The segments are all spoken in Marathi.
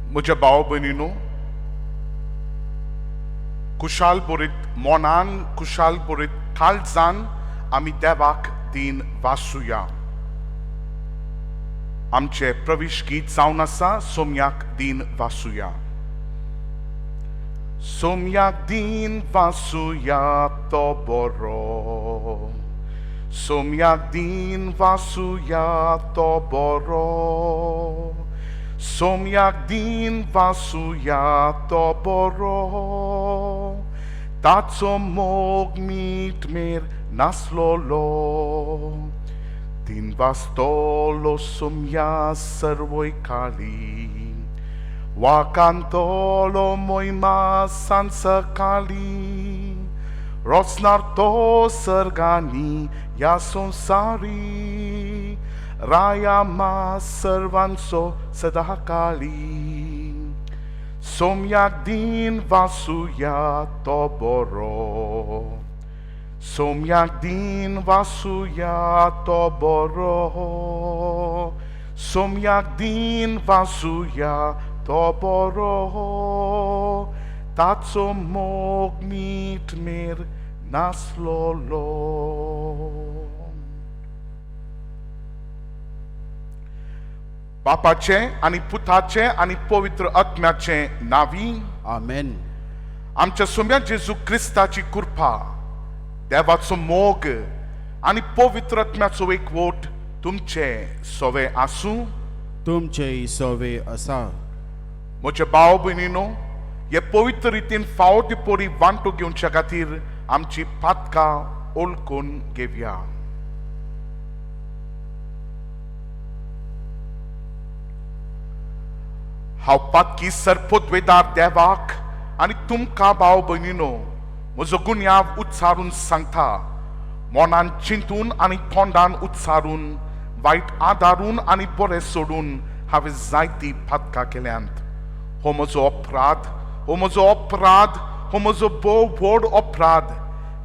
म्हज्या भाव भयणीनो, कुशाल बरीत मोनान कुशाल बरीत काळजान आमी देवाक दिन वासुया. आमचे प्रवेश गीत जावन आसा, सोम्याक दिन वासुया. सोम्याक दिन वासुया तो बरो, सोम्याक दिन वासुया तो बरो, सोम्याक दिन वासुया तो बरो. ताचो मोग मीठ मेर नासलोलो, दिन वाचतलो सोम्या सर्वोय काळी. वाकांतलो मोयमा सांज सकाळी, रचणार तो सर्गांनी ह्या संवसारी. राया मा सर्वांचो सदा काळी. सोम्याक दिन वासुया तो बरो, सोम्याक दिन वासुया तो बरो, सोम्याक दिन वासुया तो बरो. ताचो मोग मीठ मेर नासलोलो. बापाचे आणि पुताचे आणि पवित्र आत्म्याचे नावी. आमेन. आमच्या सोम्या जेजू क्रिस्ताची कृपा, देवाचो मोग आणि पवित्र आत्म्याचो एकवट तुमचे सोवे आसूं. तुमचेय सोवे असा. म्हजे भाव भयणीनो, हे पवित्र रितीन फावो ती पोरी वांटो घेवच्या खातीर आमची पातकां ओळखून घेवया. हांव पातकी सरपोतवेदार देवाक आनी तुमकां भाव भयणीनो म्हजो गुन्यांव उच्चारून सांगता. मोनान चिंतून आनी तोंडान उच्चारून, वायट आदारून आनी बरें सोडून हांवें जायतीं पातकां केल्यांत. हो म्हजो अपराध, हो म्हजो अपराध, हो म्हजो भोव व्हड अपराध.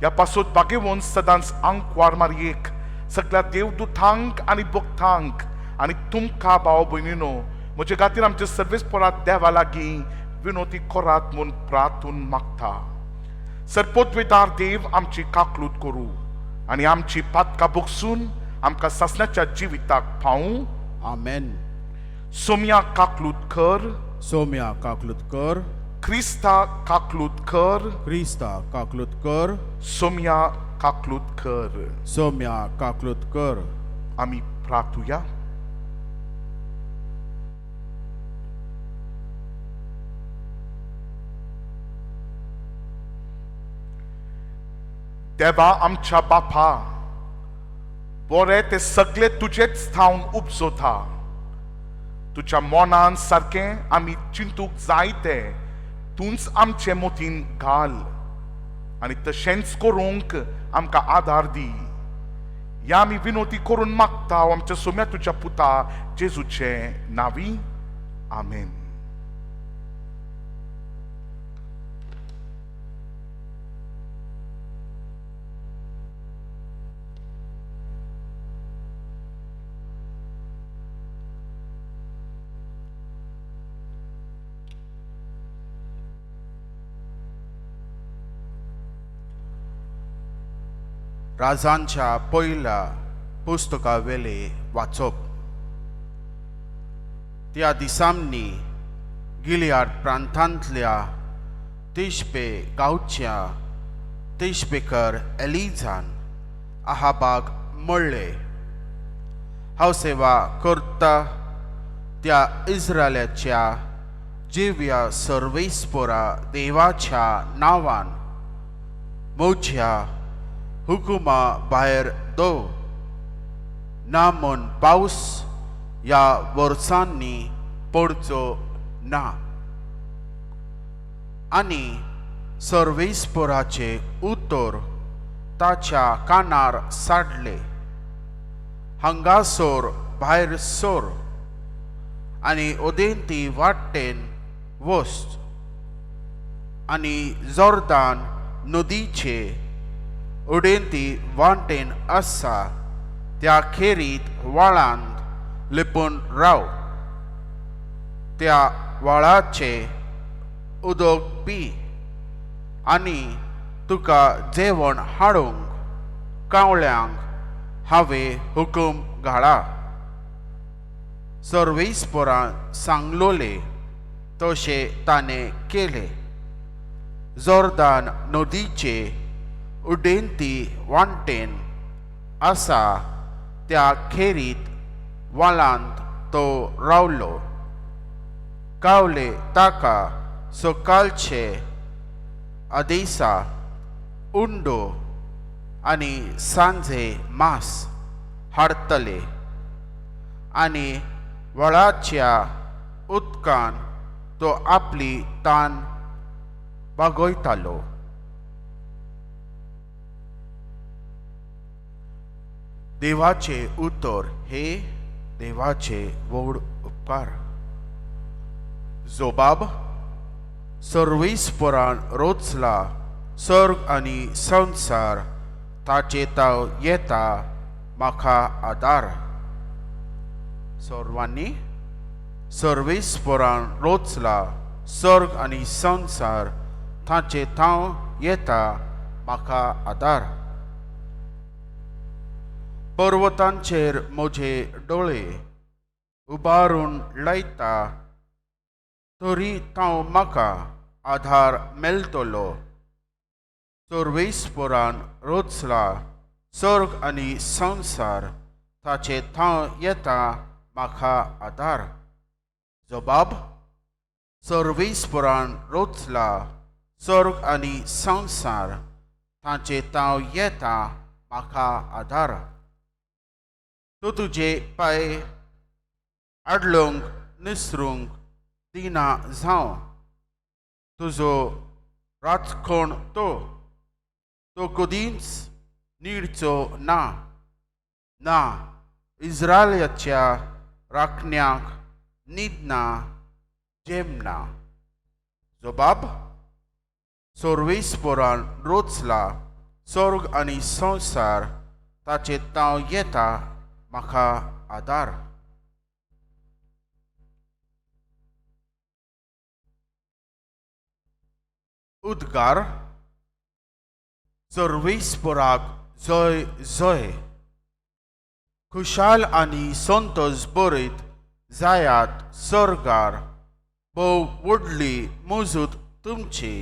ह्या पासत बागेवून सदांच आंकवार मारयेक सगळ्या देवदूतांक आनी भक्तांक आनी तुमकां भाव भयणीनो म्हजे खातीर आमचे सर्वेस्परात देवा लागीं विनोती करात म्हूण प्रार्थून मागता. सरपोतवेदार देव आमची काकलूत करूं आनी आमची पातकां भोगसून आमकां सासणाच्या जिविताक पावूं. आमेन. सोम्या काकलूत कर, सोम्या काकलूत कर, क्रिस्ता काकलूत कर, क्रिस्ता काकलूत कर, सोम्या काकलूत कर. सोम्या काकलूत कर. आमी प्रार्थुया. देवा आमच्या बापा, बरे ते सगळे तुजेच थावन उपजोता. तुज्या मोनान सारकें आमी चिंतूक जाय ते तूंच आमचे मोतीन घाल आनी तशेंच करूंक आमकां आदार दी. ह्या आमी विनोती करून मागता आमच्या सोम्या तुज्या पुता जेजूचे नावी. आमेन. राजांच्या पयल्या पुस्तका वेले वाचप. त्या दिसांनी गिलियाड प्रांतांतल्या तिशबे गांवच्या तिशबेकर एलिझान आहाबाक म्हणले, हांव सेवा करता त्या इस्रायलाच्या जिव्या सर्वेस्परा देवाच्या नांवान म्हज्या हुकुमा भायर दो ना म्हूण पावस ह्या वर्सांनी पडचो ना. आनी सर्वेस्पराचे उतर ताच्या कानार साडले, हांगासर भायर सोर आनी ओदेंती वाटेन वच आनी जॉर्दान नदीचे उडेंती वाटेन आसा त्या खेरीत व्हाळांत लिपून राव. त्या व्हाळाचे उदक पी आनी तुका जेवण हाडूंक कावळ्यांक हांवें हुकूम घाला. सर्वेस्परान सांगलोले तशें ताणें केलें. जोर्दान नदीचे उडेंती वाटेन आसा त्या खेरीत वालांत तो रावलो. कावले ताका सकाळचे आदेसा उंडो आनी सांजे मांस हाडटले आनी व्हाळाच्या उदकान तो आपली तान बागयतालो. देवाचे उतर हे देवाचे व्हड उपकार. जोबाब, सर्वेस्परान रोचला सर्ग आनी संवसार, ताचे ताव येता म्हाका आदार. सर्वांनी सर्वेस्परान रोचला सर्ग आनी संवसार, ताचे ताव येता म्हाका आदार. पर्वतांचेर म्हजे दोळे उबारून लायता, तरी ताव म्हाका आधार मेळटलो. सर्वेस्परान रोचला सर्ग आनी संवसार, ताचे ताव येता म्हाका आदार. जोबाब, सर्वेस्परान रोचला सर्ग आनी संवसार, ताचे ताव येता म्हाका आदार. तूं तुजे पांय आडलूंक निसरूंक दिना जावं. तुजो राचकोण तो कदींच निडचो ना. ना इस्रायलाच्या राखण्याक न्हिदना जेमना. जोबाब, सर्वेस्परान रोचला सर्ग आनी संवसार, ताचे ताव येता म्हाका आदार. उद्गार. सर्वेस्पराक जय जय. खुशाल आनी संतोश बरयत जायात सर्गार, भोव व्हडली मुजूत तुमची.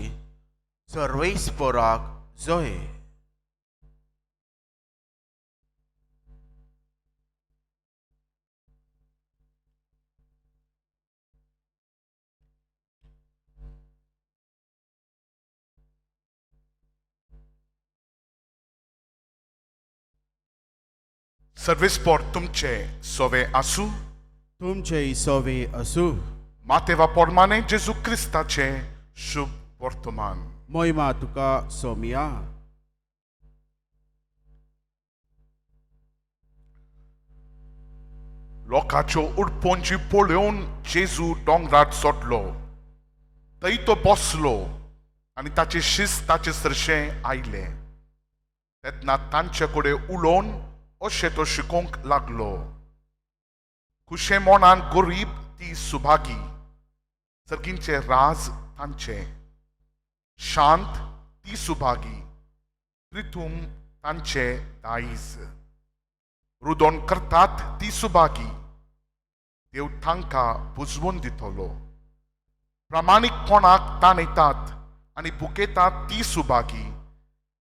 सर्वेस्पराक जय. सर्वेस्पर तुमचे सोवे आसूं. तुमचे सोवे असू. मातेवा पोरमाने जेजू क्रिस्ताचे शुभ वर्तमान. मोहिमा तुका सोमिया. लोकाच्यो उडपोंची पळोवन जेजू दोंगरार चडलो. थंय तो बसलो आनी ताचे शिस्त ताचे सरशें आयलें. तेन्ना तांचे कडेन उलोवन अशें तो शिकोवंक लागलो. खुशे मोनान गरीब ती सुभागी, सर्गींचे राज तांचे. शांत ती सुभागी, प्रितूम तांचे दायज. रुदोन करतात ती सुभागी, देव तांकां बुजवून दितलो. प्रामाणीकपणाक ताणयतात आनी बुकेतात ती सुभागी,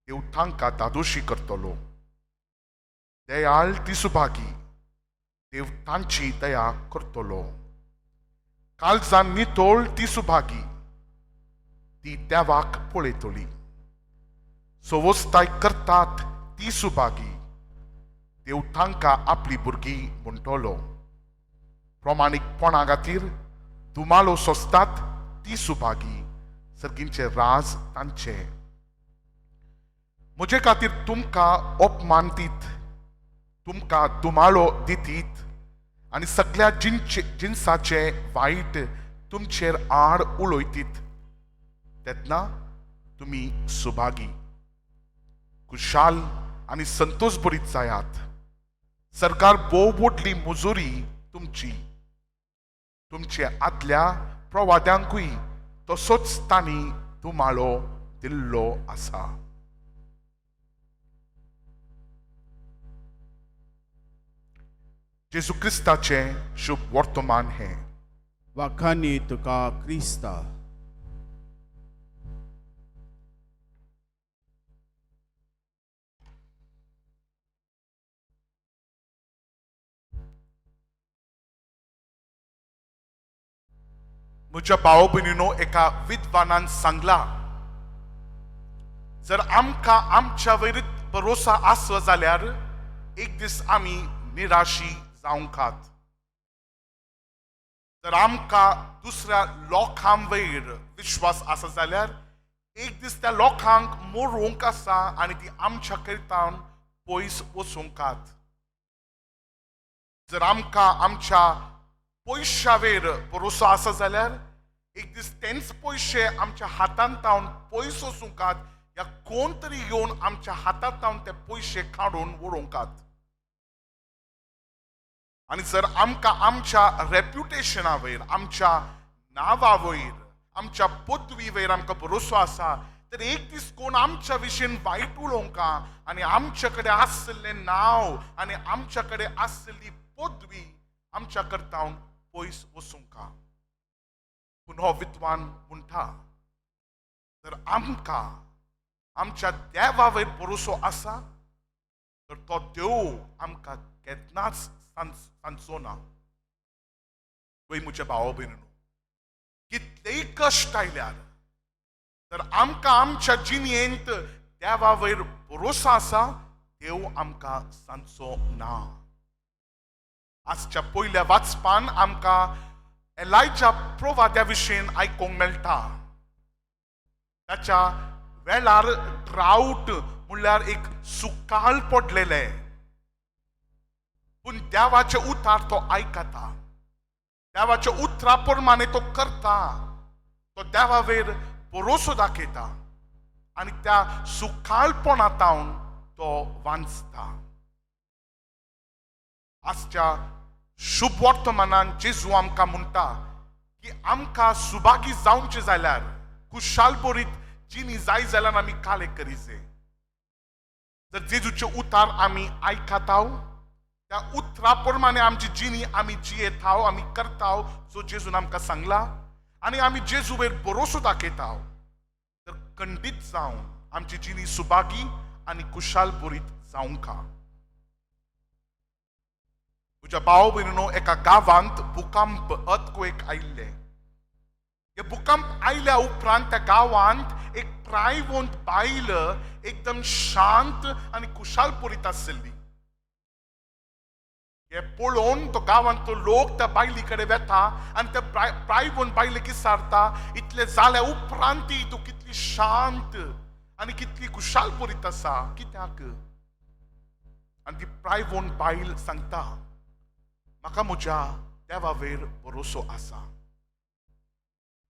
देव तांकां दादोशी करतलो. दयाळ ती सुभागी, देव तांची दया करतलो. काळजान नितोळ ती सुभागी, ती देवाक पळयतली. सवस्ताय करतात ती सुभागी, देव तांकां आपली भुरगीं म्हणटलो. प्रामाणीकपणा खातीर दुमालो सोंसतात ती सुभागी, सर्गींचे राज तांचे. म्हजे खातीर तुमकां अपमान दीत, तुमकां दुमाळो दितीत आनी सगळ्या जिन्साचे वायट तुमचेर आड उलयतीत, तेन्ना तुमी सुभागी. खुशाल आनी संतोश भरीत जायात. सरकार भोव व्हडली मुजुरी तुमची. तुमचे आदल्या प्रवाद्यांकूय तसोच तांणी तुमाळो दिल्लो आसा. जेजू क्रिस्ताचें शुभ वर्तमान हें. वाखानी तुका क्रिस्ता. म्हज्या भाव भयणीनो, एका विद्वानान सांगला, जर आमकां आमच्या वयर भरोसा आसलो जाल्यार एक दीस आमी निराशी जावंकात. जर आमकां दुसऱ्या लोकां वयर विश्वास आसा जाल्यार एक दीस त्या लोकांक मरोवंक आसा आनी ती आमच्या कडल्यान पयस वचूंकात. जर आमकां आमच्या पयशा वयर भरोसो आसा जाल्यार एक दीस तेच पयशे आमच्या हातांतावन पयस वचूंकात, या कोण तरी येवन आमच्या हातांतावन ते पयशे काडून व्हरोंकात. आणि जर आमकां आमच्या रेप्युटेशना वयर, आमच्या नांवा वयर, आमच्या पदवी वयर आमकां भरोसो आसा, तर एक दीस कोण आमच्या विशीं वायट उलोवंका आनी आमचे कडेन आसलें नांव आनी आमच्या कडेन आसली पदवी आमच्या कडल्यान पयस वचूंका. पूण हो विद्वान म्हणटा, जर आमकां आमच्या देवा वयर भरोसो आसा तर तो देव आमकां केन्नाच सांचो ना. वय म्हज्या भावा भयणीनो, कितलेय कश्ट आयल्यार तर आमकां आमच्या जिणेंत देवा वयर भरोसो आसा, देव आमकां सांचो ना. आजच्या पयल्या वाचपान आमकां एलायजा प्रवाद्या विशीं आयकूंक मेळटा. ताच्या वेळार ड्राउट म्हणल्यार एक सुकाळ पडलेलें, पूण देवाचे उतार तो आयकता, देवाच्या उतरा प्रमाणे तो करता, तो देवा वयर भरोसो दाखयता आनी त्या सुकाळपणांतावन तो वांचता. आजच्या शुभ वर्तमानान जेजू आमकां म्हणटा की आमकां सुभागी जावंचे जाल्यार, खुशाल बरीत जिणी जाय जाल्यार आमी काले करीचे. जर जेजूचे उतार आमी आयकताव, त्या उतरा प्रमाणे आमची जिणी आमी जियेताव, आमी करताव जो जेजून आमकां सांगला, आनी आमी जेजू वयर भरोसो दाखयताव, तर खंडीत जावन आमची जिणी सुभागी आनी खुशाल बरीत जावंका. म्हज्या भाव भयणीनो, एका गांवांत भुकंप अर्थक्वेक आयिल्ले. हे भूकंप आयल्या उपरांत त्या गांवांत एक प्रायवंत बायल एकदम शांत आनी खुशाल बरीत आसली. हे पळोवन तो गांवांतलो लोक त्या बायली कडेन वेता आनी त्या प्रायवंत बायलेक विचारता, इतले जाल्या उपरांत तूं कितली शांत आनी कितली खुशाल बरीत आसा, कित्याक? आनी ती प्रायवंत बायल सांगता, म्हाका म्हज्या देवा वयर भरोसो आसा.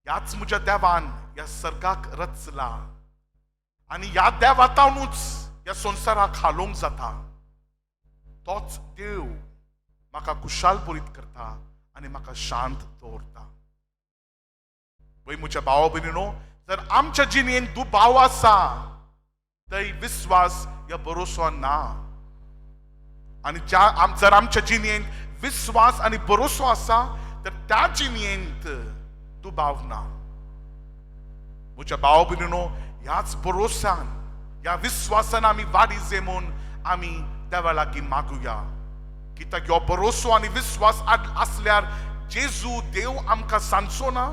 ह्याच म्हज्या देवान ह्या सर्गाक रचला आनी ह्या देवातावनूच ह्या संवसाराक हालोवंक जाता. तोच देव म्हाका खुशाल बरीत करता आनी म्हाका शांत दवरता. वय म्हज्या भावा भयणीनो, जर आमच्या जिणेंत दुबाव आसा, थंय विश्वास ह्या भरोसो ना. आनी जर आमच्या जिणेंत विश्वास आनी भरोसो आसा, तर त्या जिणेंत दुबाव ना. म्हज्या भावा भयणीनो, ह्याच भरोसान, ह्या विश्वासान आमी वाडीचे म्हूण आमी देवा लागीं मागुया. कित्याक ह्यो भरोसो आनी विश्वास आसल्यार जेजू देव आमकां सांचो ना,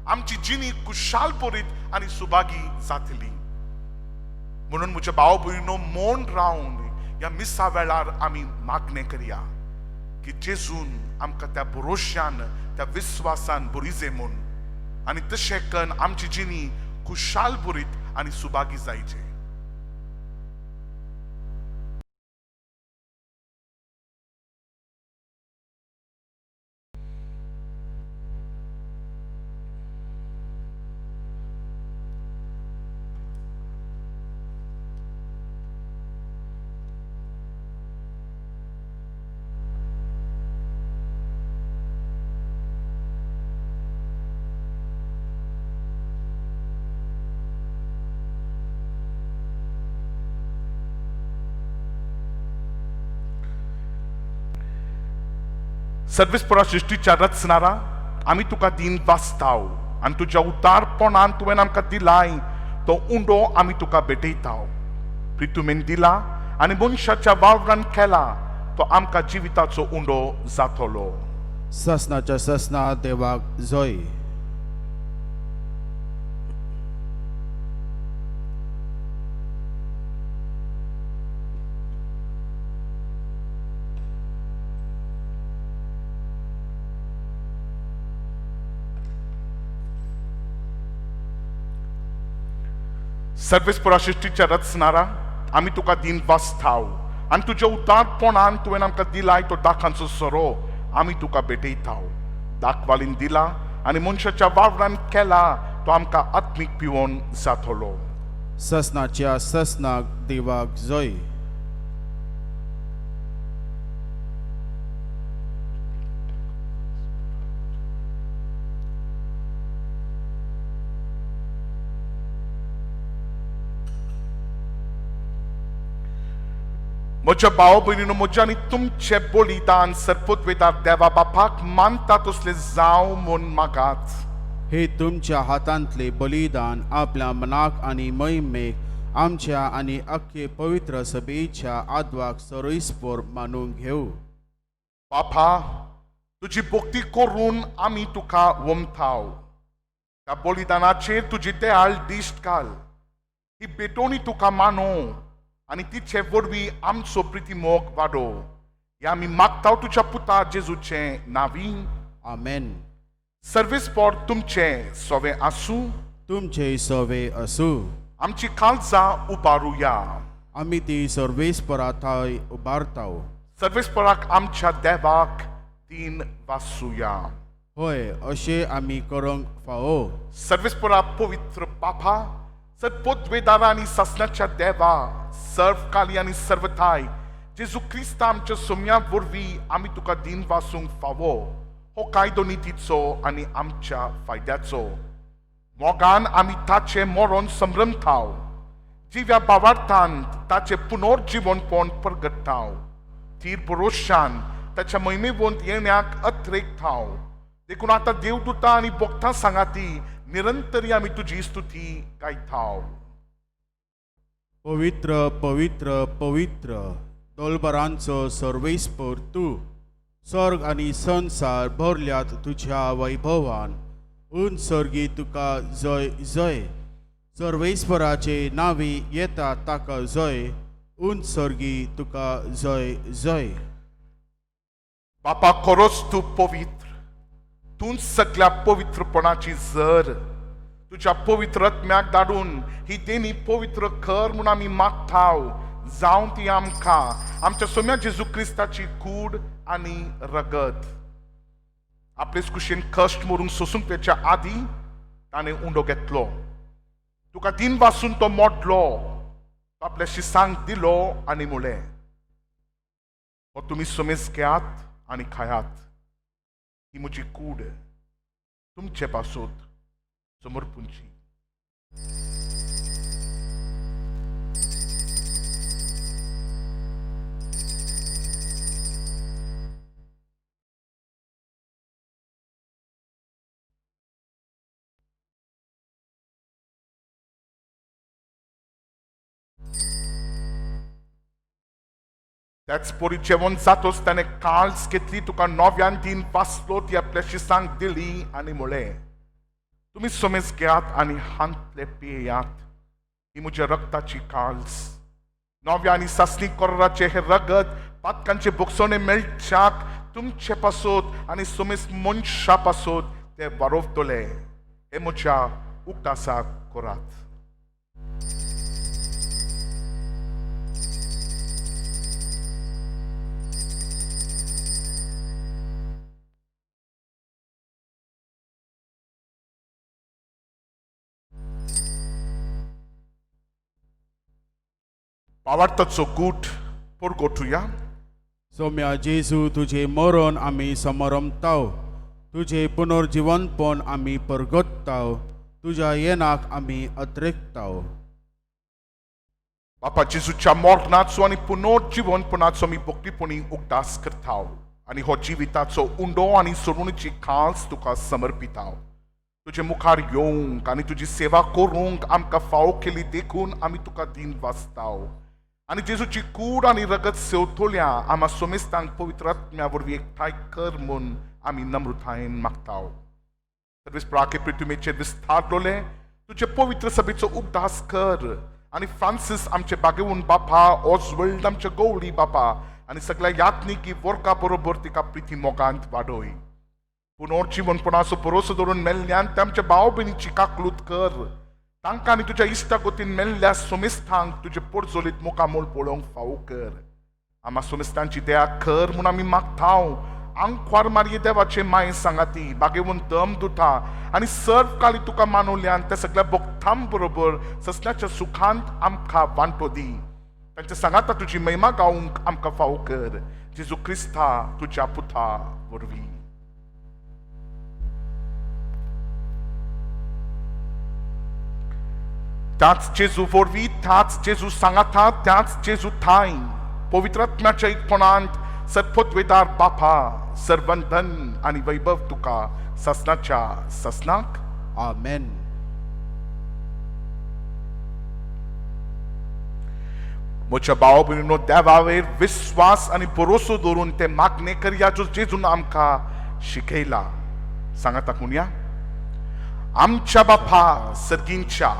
आमची जिणी खुशाल बरीत आनी सुभागी जातली. म्हणून म्हज्या भाव भयणीनो, मौन रावन ह्या मिसा वेळार आमी मागणें करया की जेजून आमकां त्या भरोश्यान, त्या विश्वासान बरीजे म्हूण, आनी तशें करून आमची जिणी खुशाल बरीत आनी सुभागी जायचे. सर्वेस्परा सृष्टीच्या रचणारा आम्ही तुका दिन वाचताव आणि तुझ्या उतारपणान तुवें आमकां दिलाय तो उंडो आम्ही तुका भेटयताव. प्रितुमेन दिला आणि मनशाच्या वावरान केला तो आमकां जिविताचो उंडो जातलो. ससनाच्या ससना देवाक जय. सर्वेस्परा सृष्टीच्या रचणारा आम्ही तुका दिन वाचताव आणि तुझ्या उतारपणान तुवें आमकां दिलाय तो दाखांचो सोरो आम्ही तुका भेटयताव. दाखवालीन दिला आणि मनशाच्या वावरान केला तो आमकां आत्मीक पिवोन जातलो. ससनाच्या ससनाक देवाक जय. म्हज्या भाव भयणीनो, म्हज्या आनी तुमचे बलिदान सरपोतवेदार देवा बापाक मानता तसले जावं म्हूण मागात. हे तुमच्या हातांतले बलिदान आपल्या मनाक आणि महिमेक आमच्या आणि अख्खे पवित्र सभेच्या आद्वाक सरोईस्पोर मानून घेऊ. बापा, तुजी भक्ती करून आमी तुका वमताव. त्या बलिदानाचेर तुजी दयाळ दिश्ट घाल. ही बेटोनी तुका मानो आणि तिचे वरवीं आमचो प्रिती मोग वाडो. हे आमी मागताव तुज्या पुता जेजूचे नांवी. आमेन. सर्वेस्पोर तुमचे सोवे आसूं. तुमचे सवे असू. आमची काळजां उबारुया. आमी ती सर्वेस्परा थंय उबारताव. सर्वेस्पराक आमच्या देवाक दिन वाचुया. होय, अशें आमी करूंक फावो. सर्वेस्परा पवित्र बापा, सरपोतवेदारा आणि ससनाच्या देवा, सर्वकाली आणि सर्वथाय जेजू क्रिस्त आमच्या सोम्या वरवीं आमी तुका दिन वाचूंक फावो. हो कायदो नितीचो आणि आमच्या फायद्याचो. मोगान आमी ताचे मरण संभ्रमताव. जिव्या भावार्थान ताचे पुनर्जीवनपण परगटाव. तीर भरोशान ताच्या महिमेवंत येण्याक अत्रेकताव. देखून आता देवदूता आणि भक्तां सांगाती निरंतरी आमी तुजी स्तुती गायताव. पवित्र पवित्र पवित्र दोलबरांचो सर्वेस्पर तू. स्वर्ग आणि संसार भरल्यात तुझ्या वैभवान. उंच सर्गी तुका जय जय. सर्वेस्पराचे नावी येता ताका जय. उंच सर्गी तुका जय जय. बापा, खरोच तू पवित्र. तू सगळ्या पवित्रपणाची जर तुझ्या पवित्र आत्म्याक धाडून ही देणी पवित्र कर म्हणून आमी मागताव. जावं ती आमकां आमच्या सोम्या जेजू क्रिस्ताची कूड आणि रगत. आपलेच कुशेन कश्ट मरून सोसूंक तेच्या आदी ताणें उंडो घेतलो. तुका दिन वाचून तो मोडलो. तो आपल्या शिसांक दिलो आणि म्हळें, हो तुमी सोमेस घेयात आणि खायात. ही म्हजी कूड तुमचे पासून समर्पूंची. त्याच पोरी जेवण जातोच त्याने काळज घेतली. तुका नव्यान दिन वाचलो. ती आपल्या शिसांक दिली आणि म्हळें, तुम्ही सोमेस घेयात आणि हांतले पियेयात. ही म्हज्या रक्ताची काळज. नव्या आणि सासणी कोर्राचे हे रगत पातकांचे भोगसवणे मेळच्याक तुमचे पासोत आणि सोमेस मनशा पासोत ते वारोवतले. हे म्हज्या उक्तासाक करात. भावार्थाचो गूट परगोटुया. सोम्या जेजू, तुझे मरण आमी समरमताव. तुझे पुनर्जीवनपण आमी परगटताव. तुझ्या येणाक आमी अत्रेकताव. बापा जेजूच्या मरणाचो आणि पुनर्जीवनपणाचो मी भक्तीपणी उगदास करताव आनी हो जिविताचो उंडो आनी सोडूणची खास तुका समर्पित हांव. तुजे मुखार येवंक आनी तुजी सेवा करूंक आमकां फावो केली देखून आमी तुका दिन वाचताव. आनी जेजूची कूड आनी रगत सेवतोल्या आम्हा सोमेस्तांक पवित्र आत्म्या वरवीं एकठांय कर म्हूण आमी नम्रतायेन मागताव. सर्वेस्पराके पृथ्वीचेर विस्तारलोले तुजे पवित्र सभेचो उद्दास कर आनी फ्रांसीस आमचे बागेवून बापा, ऑसवर्ल्ड आमचे गवळी बापा आनी सगळ्या यात्निकी वर्गा बरोबर तिका प्रिती मोगांत वाडोय. पुनोर जीवनपणाचो भरोसो धरून मेल्ल्यान तांच्या भाव भयणीची काकलूत कर. तांकां आनी तुज्या इश्टागोतीन मेल्ल्या सोमेस्तांक तुजे पोरजोलीत मुखामोल पळोवंक फावो कर. आम्हा सोमेस्तांची दया कर म्हूण आमी मागताव. आंकवार मारये देवाचे माये सांगाती बागेवून दम दुता आनी सर्व काळी तुका मानवल्यान त्या सगळ्या भक्तां बरोबर ससण्याच्या सुखांत आमकां वांटो दी. तांच्या सांगाता तुजी महिमा गावंक आमकां फावो कर. जेजू क्रिस्ता तुज्या पुता वरवीं. त्याच जेजू वरवीं, त्याच जेजू सांगाता, त्याच जेजू थाय पवित्र आत्म्याच्या एकपणांत सर्वोद्वेदार बापा सर्वंधन आनी वैभव तुका ससनाच्या ससनाक. आमेन. म्हज्या भाव भयणीनो, देवावेर विश्वास आनी भरोसो दवरून ते मागणे करया जो जेजून आमकां शिकयला. सांगाता कोणया. आमच्या बापा सर्गींच्या,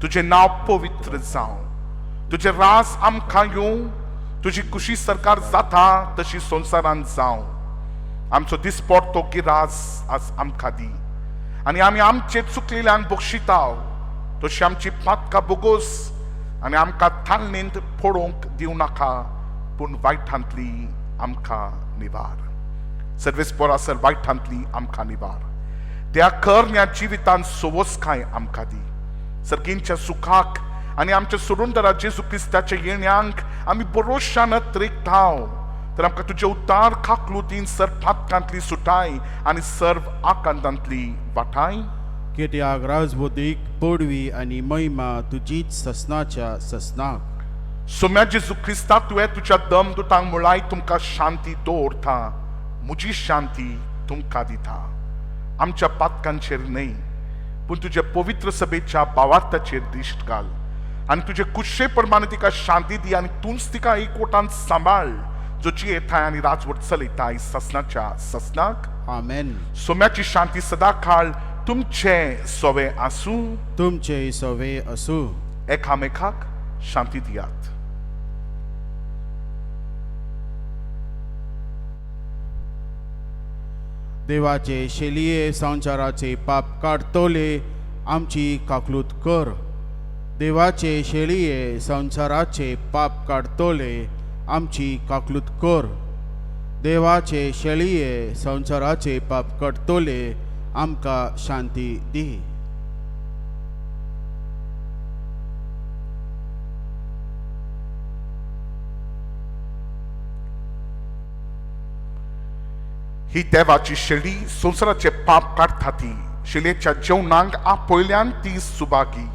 तुझे नाव पवित्र जावं. तुझे राज आमकां येवं. तुजी खुशी सरकार जाता तशी संवसारांत जावं. आमचो दिसपडतो गिराज आज आमकां दी आनी आमी आमचे चुकलेल्यांक बक्षिताव तशी आमची पातकां बोगोस आनी आमकां थालनेंत फोडोवंक दिवं नाका, पूण वायटांतली आमकां निवार. सर्वेस्परासर वायटांतली आमकां निवार. त्या करण्या जिवितांत सोवस्काय आमकां दी. सर्गींच्या सुखाक आनी आमच्या सोडूनदारा जेजू क्रिस्ताच्या येण्याक आमी भरोशान रेखताव. तर आमकां तुजे उद्दार खाकलुतीन सर्व फातकांतली सुटाय आनी सर्व आकांतांतली वाटाय. कित्याक राजवटीक पडवी आनी महिमा तुजीच ससनाच्या ससनाक. सोम्या जेजू क्रिस्ता तुवें तुज्या दमदुतांक म्हळाय तुमकां शांती दवरता. म्हजी शांती तुमकां दिता. आमच्या पातकांचेर न्हय पूण तुजे पवित्र सभेच्या भावार्थाचेर दिश्ट घाल आनी तुजे कुशे प्रमाणे तिका शांती दी आनी तूंच तिका एकवटान सांबाळ जो जियेताय आनी राजवट चलयताय ससनाच्या ससनाक. आमेन. सोम्याची शांती सदा काळ तुमचे सोवे आसूं. तुमचे सवे असू. एकामेकाक शांती दियात. देवाचे शेलिये संसाराचे पाप काडतोले आमची काकलूत कर. देवाचे शेलिये संसाराचे पाप काडतोले आमची काकलूत कर. देवाचे शेलिये संसाराचे पाप काडतोले आमकां शांती दी. ही देवाची शेळी संसाराचे पाप काडटा ती. शेळयेच्या जेवणाक आपयल्यान ती सुभागी.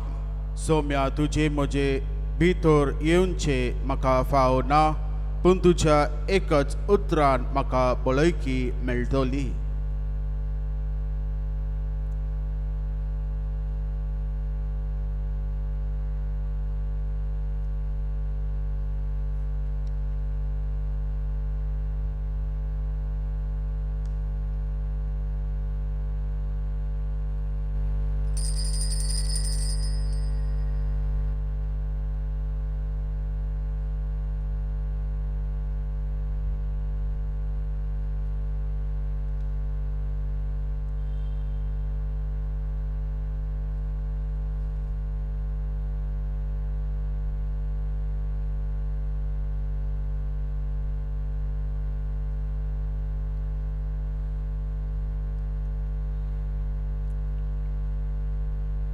सोम्या तुजे म्हजे भितर येवचे म्हाका फाव ना, पूण तुज्या एकच उतरान म्हाका भलायकी मेळटली.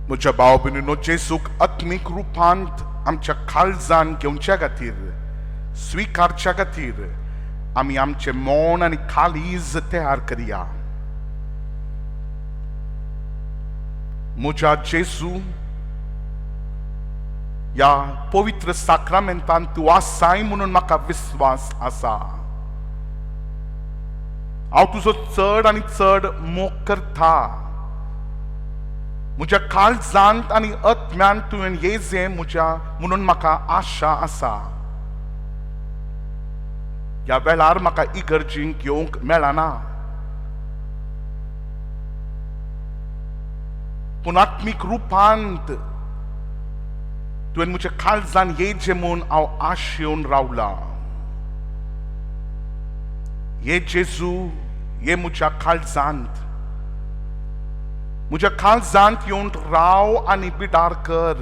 म्हज्या भाव भयणीनो, जेजूक आत्मीक रुपांत आमच्या काळजान घेवच्या खातीर स्विकारच्या खातीर आमी आमचे मौन आनी काळीज तयार करया. म्हज्या जेजू, ह्या पवित्र साक्रामेंतान तूं आसाय म्हणून म्हाका विस्वास आसा. हांव तुजो चड आनी चड मोग करता. म्हज्या काळजांत आनी आत्म्यांत तुवें येजें म्हज्या म्हणून म्हाका आशा आसा. ह्या वेळार म्हाका इगर्जींक येवंक मेळना, पूण आत्मीक रुपांत तुवें म्हज्या काळजान येजें म्हूण हांव आशेवन रावला. ये जेजू, ये म्हज्या काळजांत, म्हज्या काळजांत येवन राव आनी बिडार कर.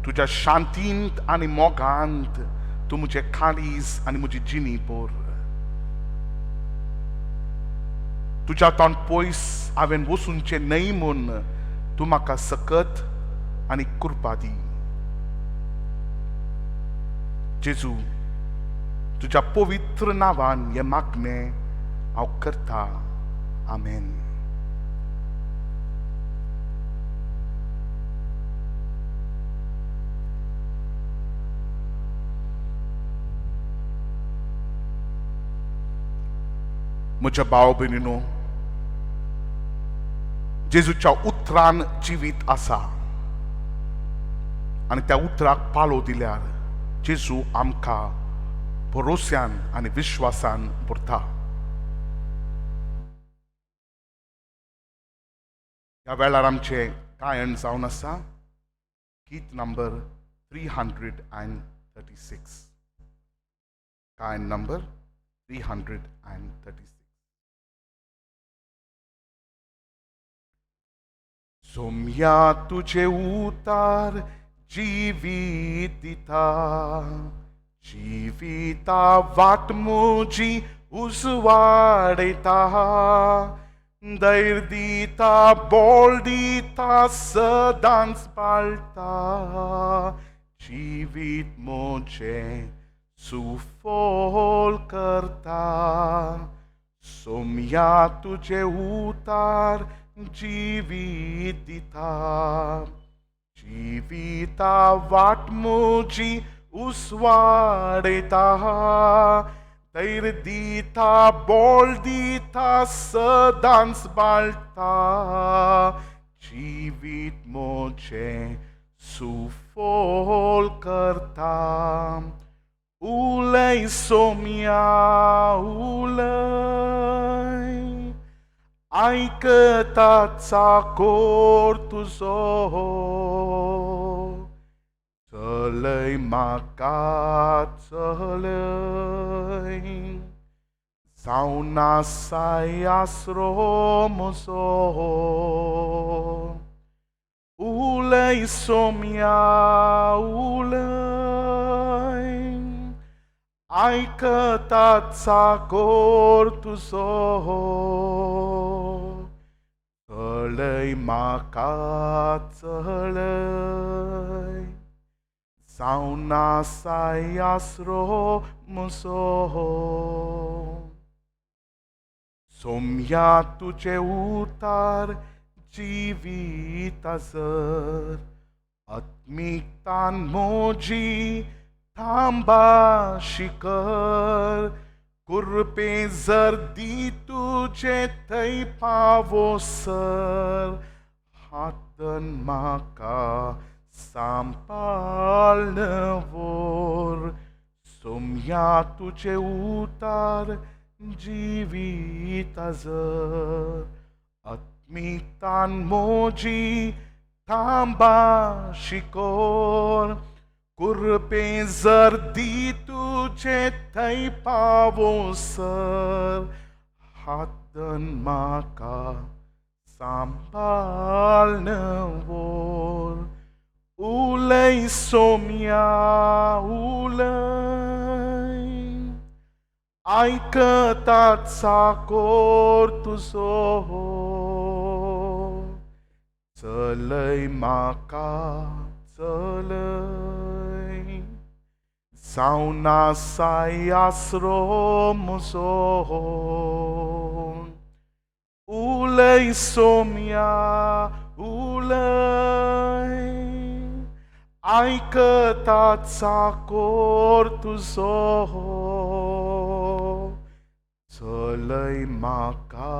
तुज्या शांतींत आनी मोगांत तूं म्हजें काळीज आनी म्हजी जिणी भर. तुज्या तोंड पयस हांवें वचूंचें न्हय म्हूण तूं म्हाका सकत आनी कृपा दी. जेजू, तुज्या पवित्र नांवान हें मागणें हांव करता. आमेन. म्हज्या भाव भयणीनो, जेजूच्या उतरान जिवीत आसा आनी त्या उतराक पाळो दिल्यार जेजू आमकां भरोस्यान आनी विश्वासान भरता. ह्या वेळार आमचे गायन जावन आसा गीत नंबर 336. गायन नंबर 336. सोम्या तुझे उतार जिवीत दिता, जिविता वाट म्हजी उजवाडयता. धैर्य दिता, बोल दिता, सदांच पाळटा. जिवीत म्हजें सुफोल करता. सोम्या तुझे उतार जिवीत दिता, जिविता वाट म्हजी उजवाडयता. धैर्य दिता, बोल दिता, सदांच बाळटा. जिवीत म्हजें सुफोल करता. उलय सोम्या उलय, आयकता चाकोर तुजो. चलय म्हाका चलय, जावन आसाय आसरो म्हजो. उलय सोम्या उलय, आयकता चाकोर तुजो. चलय म्हाका चलय, जावन आसाय आसरो म्हजो. सोम्या तुझे उतार जिवीत जर, आत्मीकतान म्हजी थांबा शिकर. कुरपे जर दी तुजे थंय पावोसर. हातान म्हाका सांबाळ नवोर. सोम्या तुझे उतार जिवीत जर, आत्मीकतान म्हजी थांबा शिकोर. कुरपे जर दी तुजे थंय पावोसर. हातान म्हाका सांबाळ नवोर. उलय सोम्या उलय, आयकता चाकोर तुजो. चलय म्हाका चलय, जावन आसाय आसरो म्हजो. उलय सोम्या उलय, आयकता चाकोर तुजो. चलय म्हाका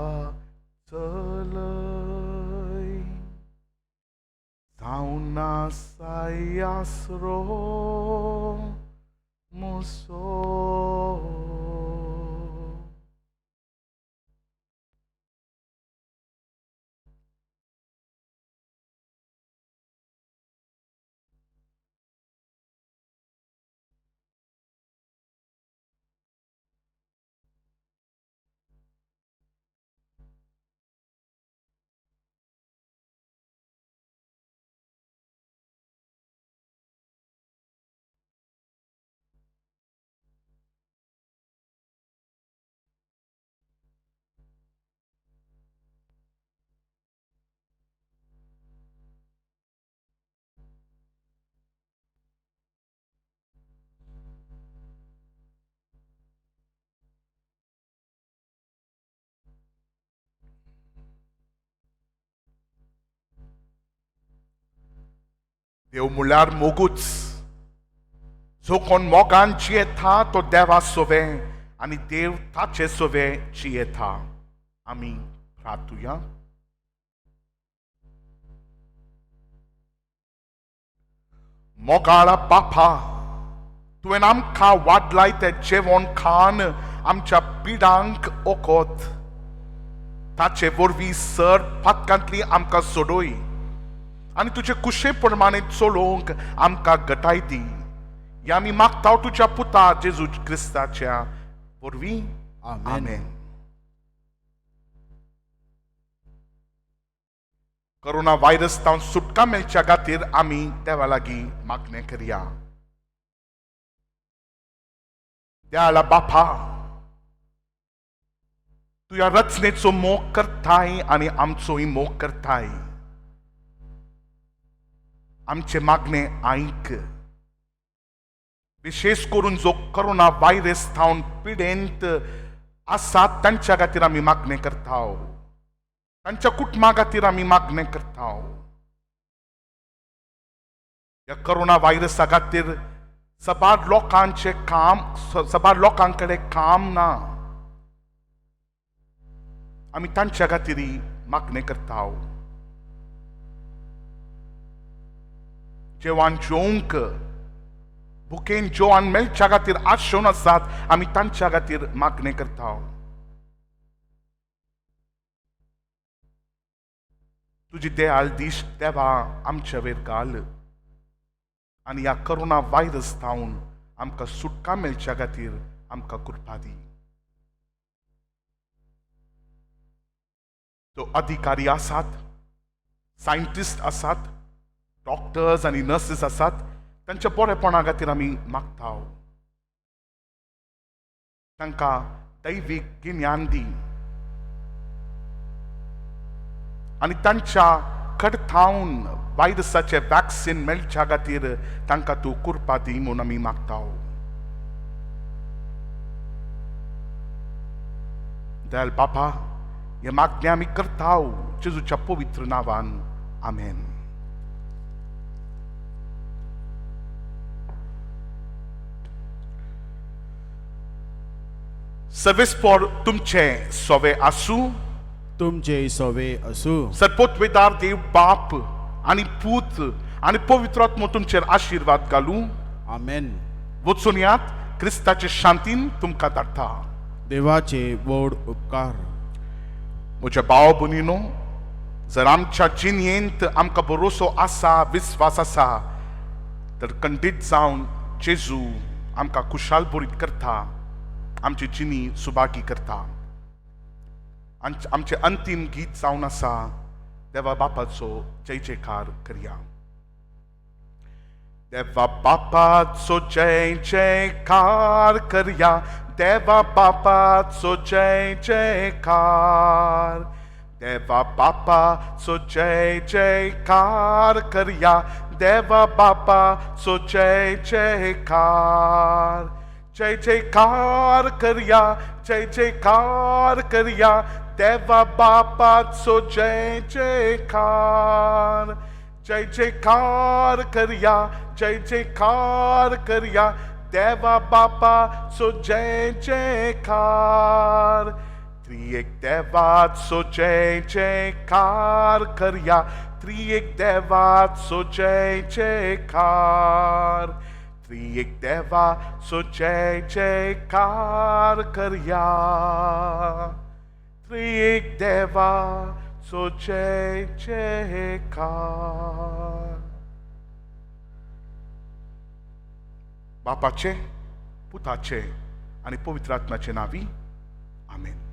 चलय जावना सायासरो मुसो देव म्हळ्यार मोगूच जो कोण मोगान जियेता तो देवा सोवे आणि देव ताचे सोवे जियेता. आमी प्रार्थुया. मोगाळा बापा, तुवें आमकां वाडलाय तें जेवण खाण आमच्या पिडांक ओकोत. ताचे वरवीं सर पातकांतली आमकां सोडोय आनी तुजे कुशे प्रमाणे चलोवंक आमकां गटाय दी. या आमी मागता तुज्या पुता जेजू क्रिस्ताच्या वरवीं. आमेन. कोरोना व्हायरस तावन सुटका मेळच्या खातीर आमी देवा लागीं मागणें करया. देवाला बापा, तू ह्या रचनेचो मोग करताय आनी आमचोय मोग करताय. आमचे मागणे आयक. विशेष करून जो कोरोना व्हायरस थावन पिडेंत आसात तांच्या खातीर आमी मागणें करताव. तांच्या कुटुंबा खातीर आमी मागणें करताव. ह्या कोरोना व्हायरसा खातीर सबार लोकांचे सबार लोकांकडे काम ना. आमी तांच्या खातीर मागणें करताव. जेवण जेवंक भुकेन जेवण मेळच्या खातीर आशेवन आसात आमी तांच्या खातीर मागणें करताव. तुजी दयाळ दिश्ट देवा आमच्या वयर घाल आनी ह्या कोरोना व्हायरस थावन आमकां सुटका मेळच्या खातीर आमकां कृपा दी. तो अधिकारी आसात, सायंटिस्ट आसात, डॉक्टर्स आनी नर्सीस आसात, तांच्या बरेपणा खातीर आमी मागताव. तांकां दैवीक गिन्यान दी आनी तांच्या कडथावन व्हायरसाचे वॅक्सीन मेळच्या खातीर तांकां तूं कृपा दी म्हूण आमी मागताव. दयाल बापा, हे मागणें आमी करताव जेजूच्या पवित्र नांवान. आमेन. सर्वेस्पर तुमचे सोवे आसूं. तुमचे सोवे असू. सर्पोत्वेदार देव बाप आनी पूत आनी पवित्र आत्मो तुमचेर आशिर्वाद घालूं. आमेन. वचून यात. क्रिस्ताचे शांतीन तुमकां धाडटा. देवाचे व्हड उपकार. म्हज्या भाव भयणीनो, जर आमच्या जिणेंत आमकां भरोसो आसा, विस्वास आसा, तर खंडीत जावन जेजू आमकां खुशाल बरीत करता, आमची जिणी सुबागी करता. आमचे अंतिम गीत जावन आसा, देवा बापाचो जय जयकार करया. देवा बापाचो जय जयकार करया. देवा बापाचो जय जयकार. देवा बापाचो जय जयकार करया. देवा बापाचो जय जयकार. जय जयकार करया. जय जयकार करया. देवा बापाचो जय जयकार. जय जयकार करया. जय जयकार करया. देवा बापाचो जय जयकार त्रिएक देवाचो जय जयकार करया त्रिएक देवाचो जय जयकार त्रिएक देवाचो जय जयकार करया त्रिएक देवाचो जय जयकार बापाचे पुताचे आणि पवित्र आत्म्याचे नावी आमेन.